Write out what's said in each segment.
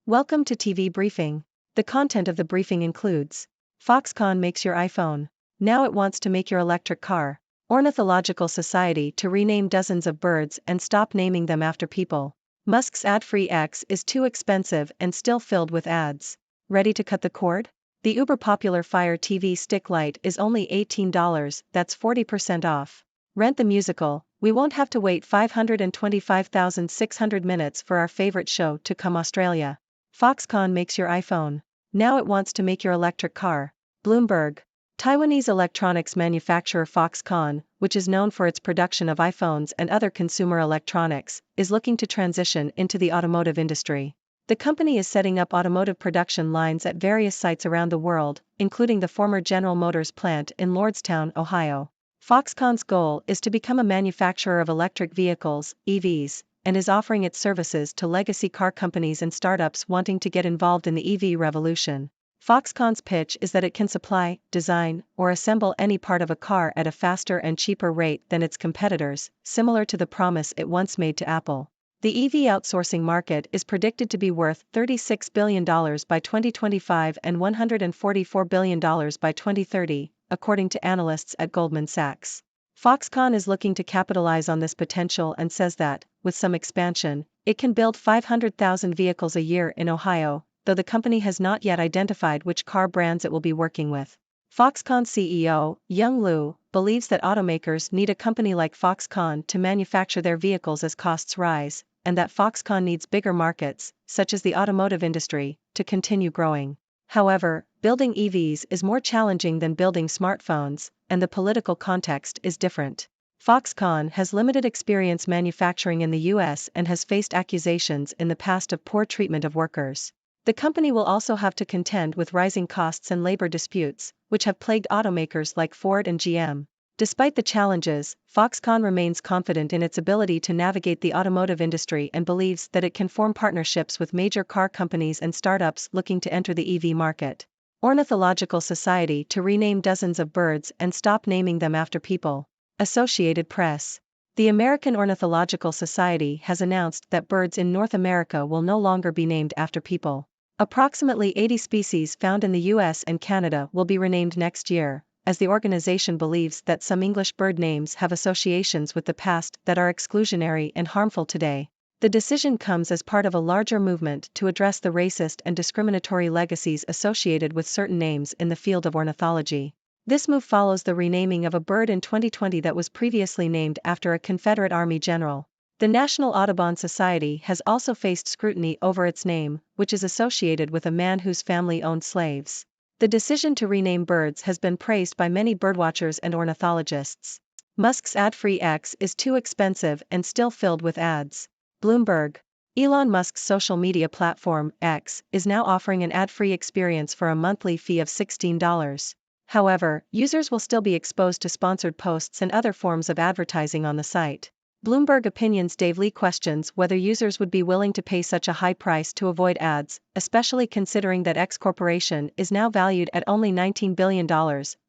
Welcome to TV Briefing. The content of the briefing includes: Foxconn makes your iPhone. Now it wants to make your electric car. Ornithological Society to rename dozens of birds and stop naming them after people. Musk's ad-free X is too expensive and still filled with ads. Ready to cut the cord? The uber-popular Fire TV stick light is only $18, that's 40% off. Rent the Musical, we won't have to wait 525,600 minutes for our favorite show to come Australia. Foxconn makes your iPhone. Now it wants to make your electric car. Bloomberg. Taiwanese electronics manufacturer Foxconn, which is known for its production of iPhones and other consumer electronics, is looking to transition into the automotive industry. The company is setting up automotive production lines at various sites around the world, including the former General Motors plant in Lordstown, Ohio. Foxconn's goal is to become a manufacturer of electric vehicles, EVs, and is offering its services to legacy car companies and startups wanting to get involved in the EV revolution. Foxconn's pitch is that it can supply, design, or assemble any part of a car at a faster and cheaper rate than its competitors, similar to the promise it once made to Apple. The EV outsourcing market is predicted to be worth $36 billion by 2025 and $144 billion by 2030, according to analysts at Goldman Sachs. Foxconn is looking to capitalize on this potential and says that, with some expansion, it can build 500,000 vehicles a year in Ohio, though the company has not yet identified which car brands it will be working with. Foxconn CEO, Young Liu, believes that automakers need a company like Foxconn to manufacture their vehicles as costs rise, and that Foxconn needs bigger markets, such as the automotive industry, to continue growing. However, building EVs is more challenging than building smartphones, and the political context is different. Foxconn has limited experience manufacturing in the US and has faced accusations in the past of poor treatment of workers. The company will also have to contend with rising costs and labor disputes, which have plagued automakers like Ford and GM. Despite the challenges, Foxconn remains confident in its ability to navigate the automotive industry and believes that it can form partnerships with major car companies and startups looking to enter the EV market. Ornithological Society to rename dozens of birds and stop naming them after people. Associated Press. The American Ornithological Society has announced that birds in North America will no longer be named after people. Approximately 80 species found in the US and Canada will be renamed next year, as the organization believes that some English bird names have associations with the past that are exclusionary and harmful today. The decision comes as part of a larger movement to address the racist and discriminatory legacies associated with certain names in the field of ornithology. This move follows the renaming of a bird in 2020 that was previously named after a Confederate Army general. The National Audubon Society has also faced scrutiny over its name, which is associated with a man whose family owned slaves. The decision to rename birds has been praised by many birdwatchers and ornithologists. Musk's ad-free X is too expensive and still filled with ads. Bloomberg. Elon Musk's social media platform, X, is now offering an ad-free experience for a monthly fee of $16. However, users will still be exposed to sponsored posts and other forms of advertising on the site. Bloomberg Opinion's Dave Lee questions whether users would be willing to pay such a high price to avoid ads, especially considering that X Corporation is now valued at only $19 billion,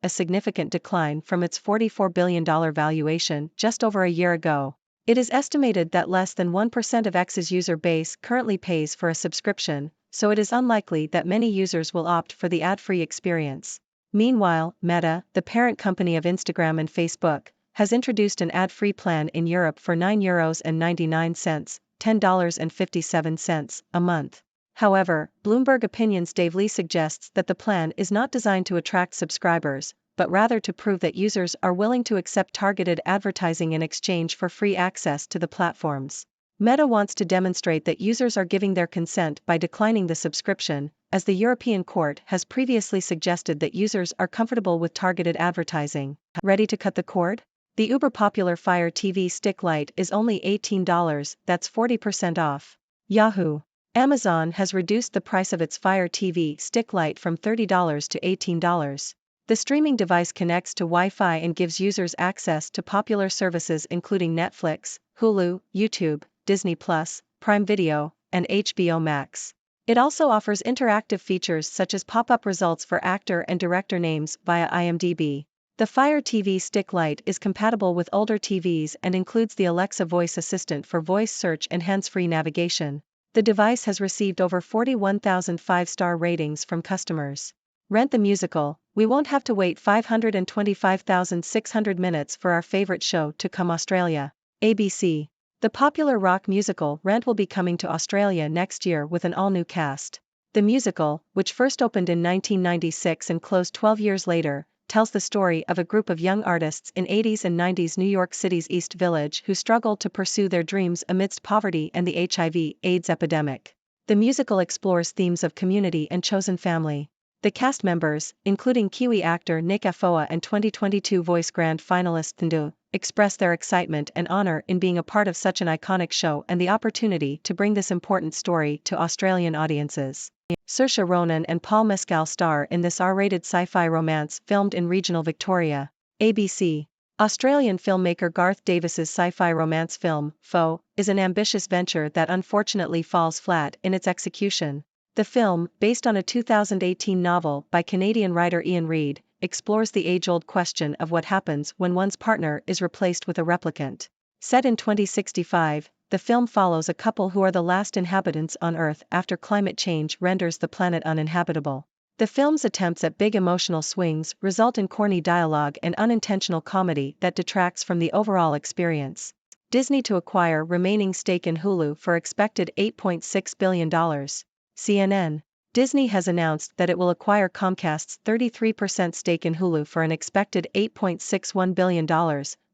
a significant decline from its $44 billion valuation just over a year ago. It is estimated that less than 1% of X's user base currently pays for a subscription, so it is unlikely that many users will opt for the ad-free experience. Meanwhile, Meta, the parent company of Instagram and Facebook, has introduced an ad-free plan in Europe for €9.99, $10.57 a month. However, Bloomberg Opinion's Dave Lee suggests that the plan is not designed to attract subscribers, but rather to prove that users are willing to accept targeted advertising in exchange for free access to the platforms. Meta wants to demonstrate that users are giving their consent by declining the subscription, as the European Court has previously suggested that users are comfortable with targeted advertising. Ready to cut the cord? The uber-popular Fire TV stick light is only $18, that's 40% off. Yahoo! Amazon has reduced the price of its Fire TV stick light from $30 to $18. The streaming device connects to Wi-Fi and gives users access to popular services including Netflix, Hulu, YouTube, Disney+, Prime Video, and HBO Max. It also offers interactive features such as pop-up results for actor and director names via IMDb. The Fire TV stick light is compatible with older TVs and includes the Alexa voice assistant for voice search and hands-free navigation. The device has received over 41,000 five-star ratings from customers. Rent the musical, we won't have to wait 525,600 minutes for our favorite show to come Australia. ABC. The popular rock musical Rent will be coming to Australia next year with an all-new cast. The musical, which first opened in 1996 and closed 12 years later, tells the story of a group of young artists in 80s and 90s New York City's East Village who struggled to pursue their dreams amidst poverty and the HIV/AIDS epidemic. The musical explores themes of community and chosen family. The cast members, including Kiwi actor Nick Afoa and 2022 Voice Grand finalist Thandu, express their excitement and honor in being a part of such an iconic show and the opportunity to bring this important story to Australian audiences. Saoirse Ronan and Paul Mescal star in this R-rated sci-fi romance filmed in regional Victoria. ABC. Australian filmmaker Garth Davis's sci-fi romance film, Foe, is an ambitious venture that unfortunately falls flat in its execution. The film, based on a 2018 novel by Canadian writer Ian Reid, explores the age-old question of what happens when one's partner is replaced with a replicant. Set in 2065, the film follows a couple who are the last inhabitants on Earth after climate change renders the planet uninhabitable. The film's attempts at big emotional swings result in corny dialogue and unintentional comedy that detracts from the overall experience. Disney to acquire remaining stake in Hulu for expected $8.6 billion. CNN. Disney has announced that it will acquire Comcast's 33% stake in Hulu for an expected $8.61 billion,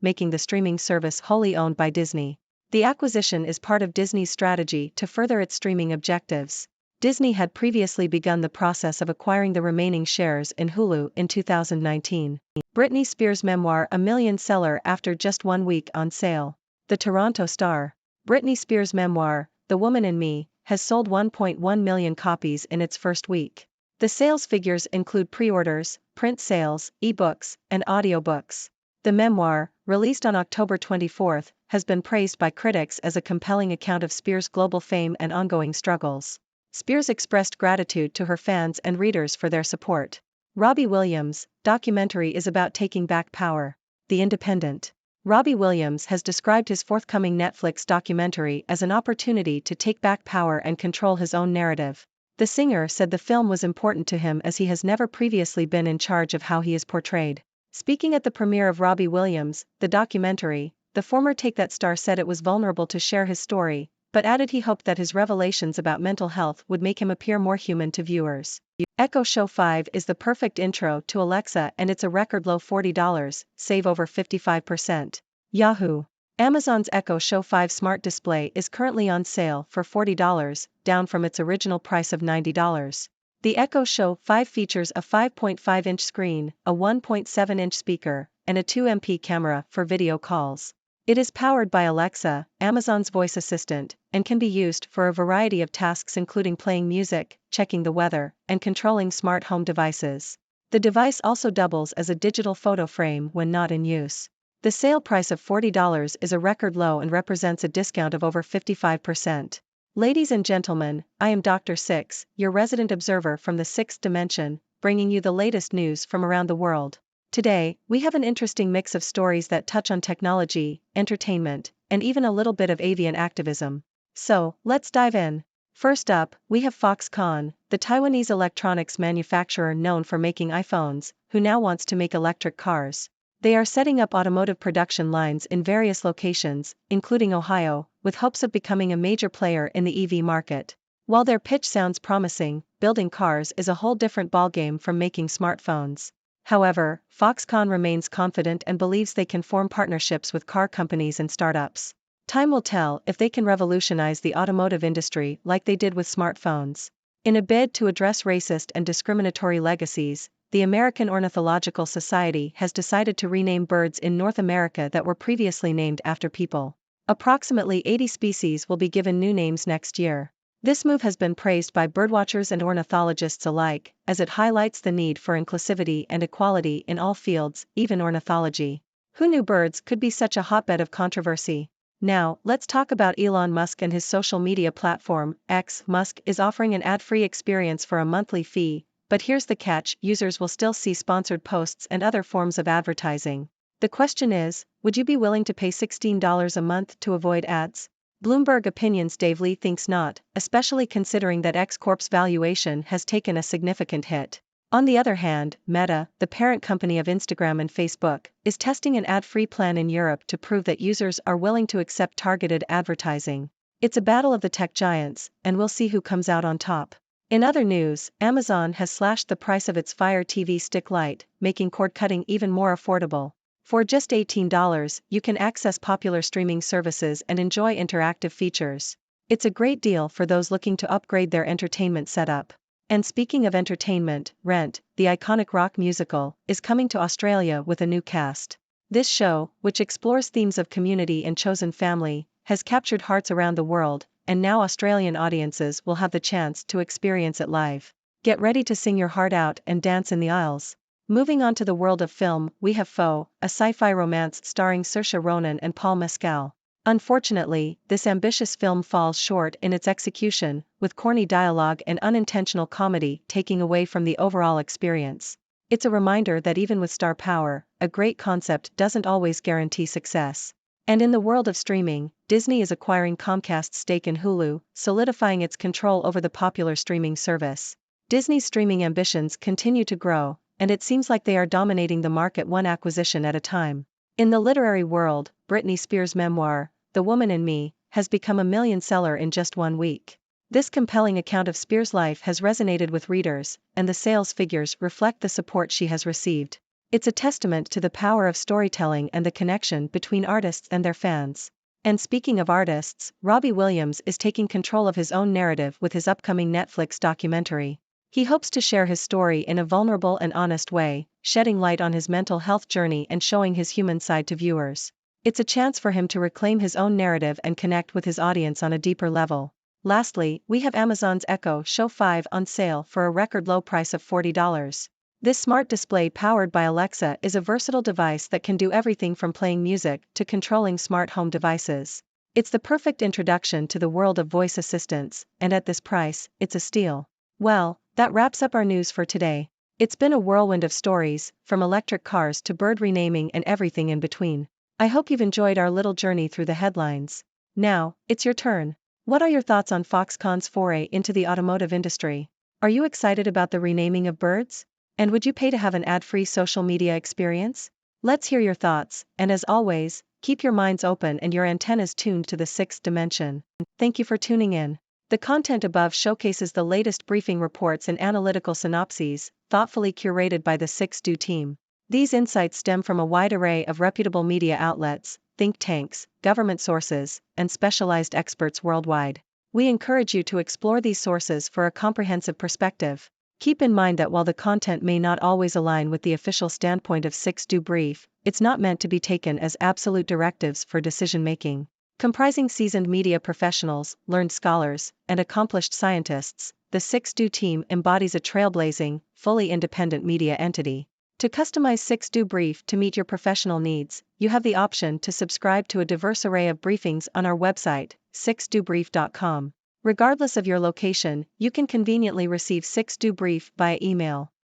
making the streaming service wholly owned by Disney. The acquisition is part of Disney's strategy to further its streaming objectives. Disney had previously begun the process of acquiring the remaining shares in Hulu in 2019. Britney Spears' memoir A Million seller after just 1 week on sale. The Toronto Star. Britney Spears' memoir, The Woman in Me, has sold 1.1 million copies in its first week. The sales figures include pre-orders, print sales, e-books, and audiobooks. The memoir, released on October 24, has been praised by critics as a compelling account of Spears' global fame and ongoing struggles. Spears expressed gratitude to her fans and readers for their support. Robbie Williams' documentary is about taking back power. The Independent. Robbie Williams has described his forthcoming Netflix documentary as an opportunity to take back power and control his own narrative. The singer said the film was important to him as he has never previously been in charge of how he is portrayed. Speaking at the premiere of Robbie Williams, the documentary, the former Take That star said it was vulnerable to share his story, but added he hoped that his revelations about mental health would make him appear more human to viewers. Echo Show 5 is the perfect intro to Alexa and it's a record low $40, save over 55%. Yahoo! Amazon's Echo Show 5 smart display is currently on sale for $40, down from its original price of $90. The Echo Show 5 features a 5.5-inch screen, a 1.7-inch speaker, and a 2MP camera for video calls. It is powered by Alexa, Amazon's voice assistant, and can be used for a variety of tasks including playing music, checking the weather, and controlling smart home devices. The device also doubles as a digital photo frame when not in use. The sale price of $40 is a record low and represents a discount of over 55%. Ladies and gentlemen, I am Dr. Six, your resident observer from the sixth dimension, bringing you the latest news from around the world. Today, we have an interesting mix of stories that touch on technology, entertainment, and even a little bit of avian activism. So, let's dive in. First up, we have Foxconn, the Taiwanese electronics manufacturer known for making iPhones, who now wants to make electric cars. They are setting up automotive production lines in various locations, including Ohio, with hopes of becoming a major player in the EV market. While their pitch sounds promising, building cars is a whole different ballgame from making smartphones. However, Foxconn remains confident and believes they can form partnerships with car companies and startups. Time will tell if they can revolutionize the automotive industry like they did with smartphones. In a bid to address racist and discriminatory legacies, the American Ornithological Society has decided to rename birds in North America that were previously named after people. Approximately 80 species will be given new names next year. This move has been praised by birdwatchers and ornithologists alike, as it highlights the need for inclusivity and equality in all fields, even ornithology. Who knew birds could be such a hotbed of controversy? Now, let's talk about Elon Musk and his social media platform, X. Musk is offering an ad-free experience for a monthly fee, but here's the catch: users will still see sponsored posts and other forms of advertising. The question is, would you be willing to pay $16 a month to avoid ads? Bloomberg Opinion's Dave Lee thinks not, especially considering that X-Corp's valuation has taken a significant hit. On the other hand, Meta, the parent company of Instagram and Facebook, is testing an ad-free plan in Europe to prove that users are willing to accept targeted advertising. It's a battle of the tech giants, and we'll see who comes out on top. In other news, Amazon has slashed the price of its Fire TV Stick Lite, making cord cutting even more affordable. For just $18, you can access popular streaming services and enjoy interactive features. It's a great deal for those looking to upgrade their entertainment setup. And speaking of entertainment, Rent, the iconic rock musical, is coming to Australia with a new cast. This show, which explores themes of community and chosen family, has captured hearts around the world, and now Australian audiences will have the chance to experience it live. Get ready to sing your heart out and dance in the aisles. Moving on to the world of film, we have Foe, a sci-fi romance starring Saoirse Ronan and Paul Mescal. Unfortunately, this ambitious film falls short in its execution, with corny dialogue and unintentional comedy taking away from the overall experience. It's a reminder that even with star power, a great concept doesn't always guarantee success. And in the world of streaming, Disney is acquiring Comcast's stake in Hulu, solidifying its control over the popular streaming service. Disney's streaming ambitions continue to grow, and it seems like they are dominating the market one acquisition at a time. In the literary world, Britney Spears' memoir, The Woman in Me, has become a million seller in just 1 week. This compelling account of Spears' life has resonated with readers, and the sales figures reflect the support she has received. It's a testament to the power of storytelling and the connection between artists and their fans. And speaking of artists, Robbie Williams is taking control of his own narrative with his upcoming Netflix documentary. He hopes to share his story in a vulnerable and honest way, shedding light on his mental health journey and showing his human side to viewers. It's a chance for him to reclaim his own narrative and connect with his audience on a deeper level. Lastly, we have Amazon's Echo Show 5 on sale for a record low price of $40. This smart display powered by Alexa is a versatile device that can do everything from playing music to controlling smart home devices. It's the perfect introduction to the world of voice assistants, and at this price, it's a steal. Well, that wraps up our news for today. It's been a whirlwind of stories, from electric cars to bird renaming and everything in between. I hope you've enjoyed our little journey through the headlines. Now, it's your turn. What are your thoughts on Foxconn's foray into the automotive industry? Are you excited about the renaming of birds? And would you pay to have an ad-free social media experience? Let's hear your thoughts, and as always, keep your minds open and your antennas tuned to the sixth dimension. Thank you for tuning in. The content above showcases the latest briefing reports and analytical synopses, thoughtfully curated by the 6Do team. These insights stem from a wide array of reputable media outlets, think tanks, government sources, and specialized experts worldwide. We encourage you to explore these sources for a comprehensive perspective. Keep in mind that while the content may not always align with the official standpoint of 6Do Brief, it's not meant to be taken as absolute directives for decision-making. Comprising seasoned media professionals, learned scholars, and accomplished scientists, the 6Do team embodies a trailblazing, fully independent media entity. To customize 6Do Brief to meet your professional needs, you have the option to subscribe to a diverse array of briefings on our website, 6dobrief.com. Regardless of your location, you can conveniently receive 6Do Brief via email.